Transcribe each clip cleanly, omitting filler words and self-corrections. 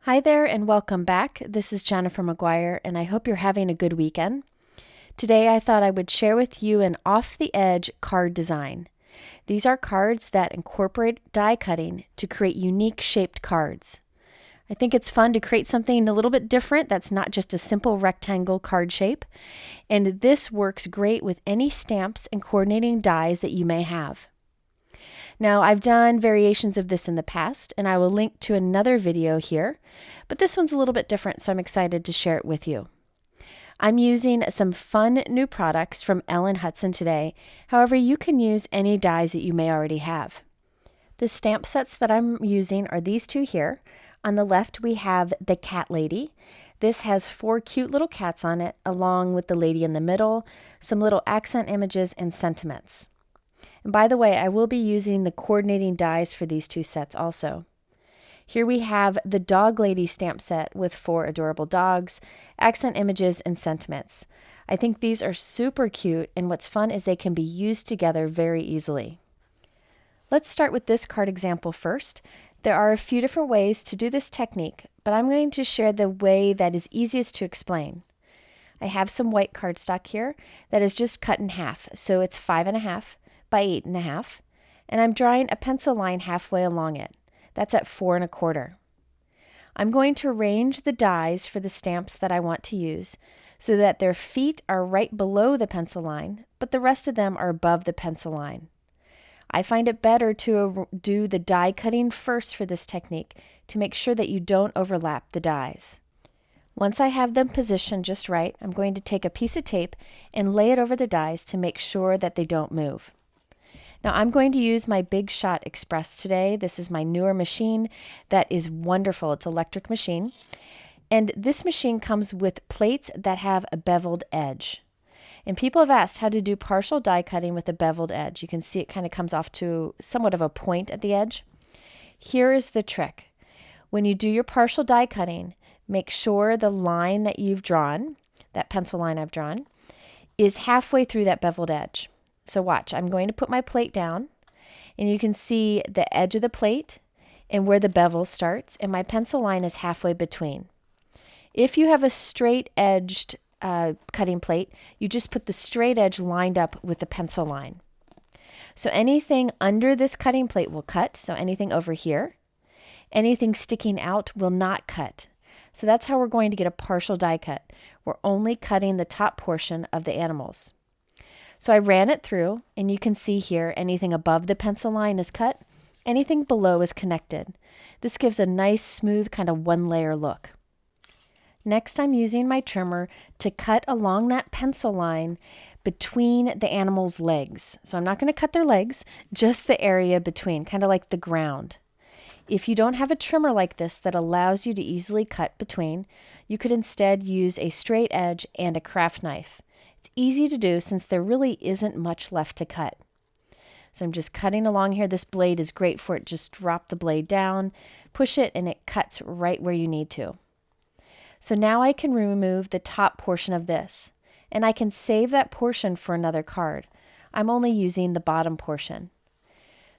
Hi there and welcome back. This is Jennifer McGuire and I hope you're having a good weekend. Today I thought I would share with you an off-the-edge card design. These are cards that incorporate die cutting to create unique shaped cards. I think it's fun to create something a little bit different that's not just a simple rectangle card shape, and this works great with any stamps and coordinating dies that you may have. Now, I've done variations of this in the past, and I will link to another video here, but this one's a little bit different, so I'm excited to share it with you. I'm using some fun new products from Hutson today. However, you can use any dies that you may already have. The stamp sets that I'm using are these two here. On the left, we have the Cat Lady. This has 4 cute little cats on it, along with the lady in the middle, some little accent images, and sentiments. And by the way, I will be using the coordinating dies for these two sets also. Here we have the Dog Lady stamp set with 4 adorable dogs, accent images, and sentiments. I think these are super cute, and what's fun is they can be used together very easily. Let's start with this card example first. There are a few different ways to do this technique, but I'm going to share the way that is easiest to explain. I have some white cardstock here that is just cut in half, so it's 5.5 by 8.5, and I'm drawing a pencil line halfway along it. That's at 4.25. I'm going to arrange the dies for the stamps that I want to use so that their feet are right below the pencil line, but the rest of them are above the pencil line. I find it better to do the die cutting first for this technique to make sure that you don't overlap the dies. Once I have them positioned just right, I'm going to take a piece of tape and lay it over the dies to make sure that they don't move. Now I'm going to use my Big Shot Express today. This is my newer machine that is wonderful. It's an electric machine. And this machine comes with plates that have a beveled edge. And people have asked how to do partial die cutting with a beveled edge. You can see it kind of comes off to somewhat of a point at the edge. Here is the trick. When you do your partial die cutting, make sure the line that you've drawn, that pencil line I've drawn, is halfway through that beveled edge. So watch, I'm going to put my plate down, and you can see the edge of the plate and where the bevel starts, and my pencil line is halfway between. If you have a straight-edged cutting plate, you just put the straight edge lined up with the pencil line. So anything under this cutting plate will cut, so anything over here. Anything sticking out will not cut. So that's how we're going to get a partial die cut. We're only cutting the top portion of the animals. So I ran it through, and you can see here anything above the pencil line is cut, anything below is connected. This gives a nice smooth kind of one-layer look. Next, I'm using my trimmer to cut along that pencil line between the animal's legs. So I'm not going to cut their legs, just the area between, kind of like the ground. If you don't have a trimmer like this that allows you to easily cut between, you could instead use a straight edge and a craft knife. It's easy to do since there really isn't much left to cut. So I'm just cutting along here. This blade is great for it. Just drop the blade down, push it, and it cuts right where you need to. So now I can remove the top portion of this, and I can save that portion for another card. I'm only using the bottom portion.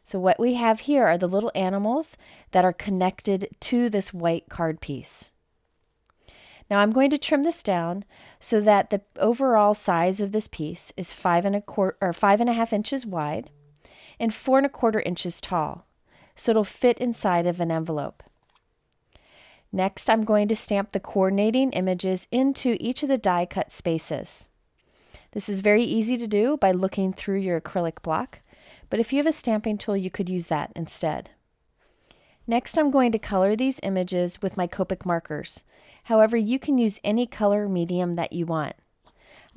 So what we have here are the little animals that are connected to this white card piece. Now I'm going to trim this down so that the overall size of this piece is 5.5 inches wide and 4.25 inches tall, so it'll fit inside of an envelope. Next, I'm going to stamp the coordinating images into each of the die cut spaces. This is very easy to do by looking through your acrylic block, but if you have a stamping tool, you could use that instead. Next, I'm going to color these images with my Copic markers. However, you can use any color medium that you want.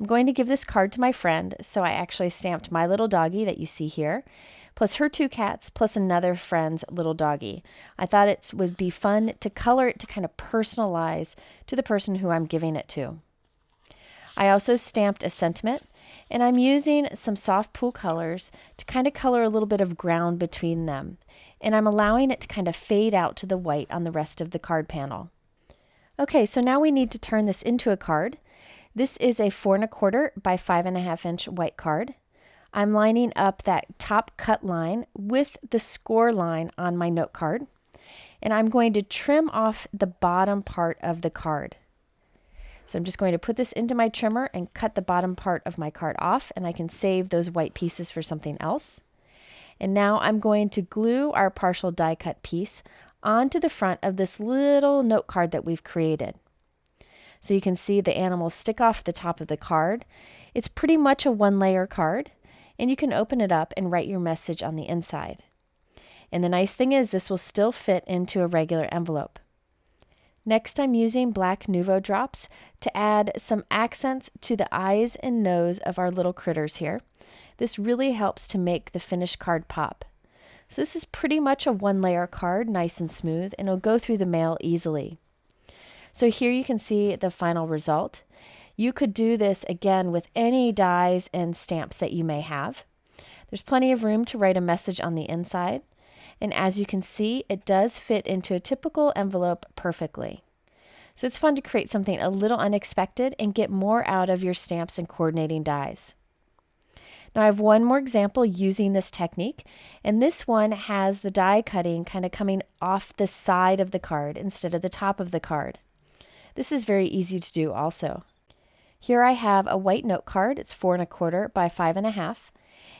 I'm going to give this card to my friend, so I actually stamped my little doggie that you see here, plus her 2 cats, plus another friend's little doggie. I thought it would be fun to color it to kind of personalize to the person who I'm giving it to. I also stamped a sentiment, and I'm using some soft pool colors to kind of color a little bit of ground between them, and I'm allowing it to kind of fade out to the white on the rest of the card panel. Okay, so now we need to turn this into a card. This is a 4.25 by 5.5 inch white card. I'm lining up that top cut line with the score line on my note card. and I'm going to trim off the bottom part of the card. So I'm just going to put this into my trimmer and cut the bottom part of my card off, and I can save those white pieces for something else. And now I'm going to glue our partial die cut piece onto the front of this little note card that we've created. So you can see the animals stick off the top of the card. It's pretty much a one-layer card, and you can open it up and write your message on the inside. And the nice thing is this will still fit into a regular envelope. Next, I'm using black Nuvo Drops to add some accents to the eyes and nose of our little critters here. This really helps to make the finished card pop. So this is pretty much a one-layer card, nice and smooth, and it'll go through the mail easily. So here you can see the final result. You could do this again with any dies and stamps that you may have. There's plenty of room to write a message on the inside. And as you can see, it does fit into a typical envelope perfectly. So it's fun to create something a little unexpected and get more out of your stamps and coordinating dies. Now I have one more example using this technique, and this one has the die cutting kind of coming off the side of the card instead of the top of the card. This is very easy to do also. Here I have a white note card. It's 4 1/4 by 5 1/2.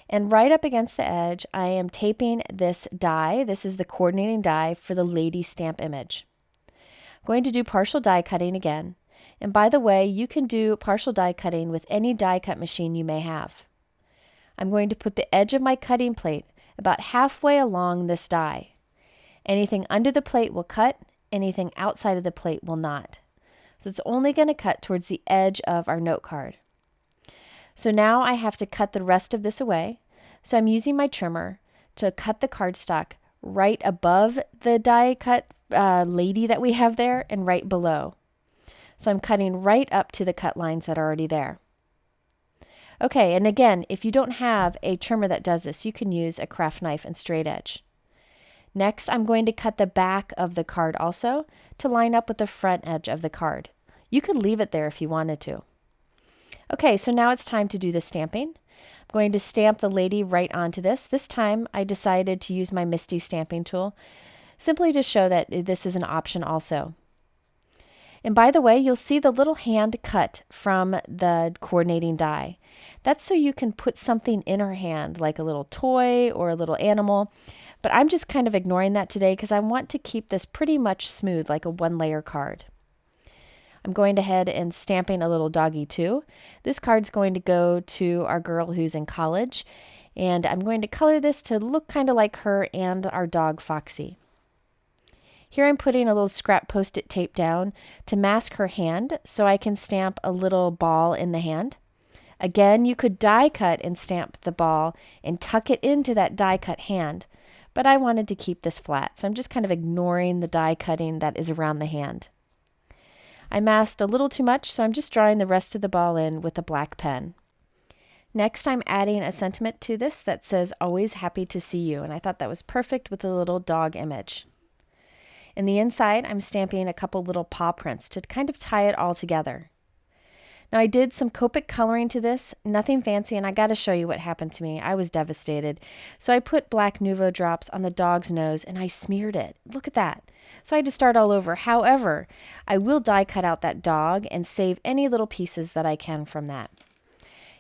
And right up against the edge, I am taping this die. This is the coordinating die for the lady stamp image. I'm going to do partial die cutting again. And by the way, you can do partial die cutting with any die cut machine you may have. I'm going to put the edge of my cutting plate about halfway along this die. Anything under the plate will cut, anything outside of the plate will not. So it's only going to cut towards the edge of our note card. So now I have to cut the rest of this away. So I'm using my trimmer to cut the cardstock right above the die cut lady that we have there and right below. So I'm cutting right up to the cut lines that are already there. Okay, and again, if you don't have a trimmer that does this, you can use a craft knife and straight edge. Next, I'm going to cut the back of the card also to line up with the front edge of the card. You could leave it there if you wanted to. Okay, so now it's time to do the stamping. I'm going to stamp the lady right onto this. This time I decided to use my MISTI stamping tool simply to show that this is an option also. And by the way, you'll see the little hand cut from the coordinating die. That's so you can put something in her hand, like a little toy or a little animal. But I'm just kind of ignoring that today because I want to keep this pretty much smooth, like a one-layer card. I'm going ahead and stamping a little doggy too. This card's going to go to our girl who's in college, and I'm going to color this to look kind of like her and our dog Foxy. Here I'm putting a little scrap Post-it tape down to mask her hand so I can stamp a little ball in the hand. Again, you could die cut and stamp the ball and tuck it into that die cut hand, but I wanted to keep this flat, so I'm just kind of ignoring the die cutting that is around the hand. I masked a little too much, so I'm just drawing the rest of the ball in with a black pen. Next, I'm adding a sentiment to this that says, "Always happy to see you," and I thought that was perfect with a little dog image. In the inside, I'm stamping a couple little paw prints to kind of tie it all together. Now, I did some Copic coloring to this, nothing fancy, and I got to show you what happened to me. I was devastated. So I put black Nuvo Drops on the dog's nose, and I smeared it. Look at that. So I had to start all over. However, I will die cut out that dog and save any little pieces that I can from that.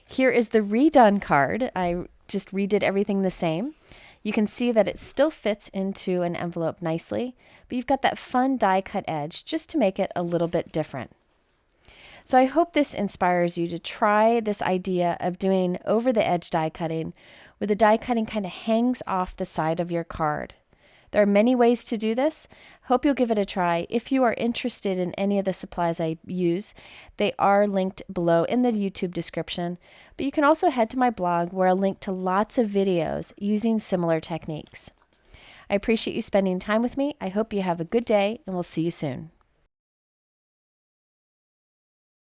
Here is the redone card. I just redid everything the same. You can see that it still fits into an envelope nicely, but you've got that fun die cut edge just to make it a little bit different. So I hope this inspires you to try this idea of doing over the edge die cutting, where the die cutting kind of hangs off the side of your card. There are many ways to do this. Hope you'll give it a try. If you are interested in any of the supplies I use, they are linked below in the YouTube description, but you can also head to my blog where I'll link to lots of videos using similar techniques. I appreciate you spending time with me. I hope you have a good day, and we'll see you soon.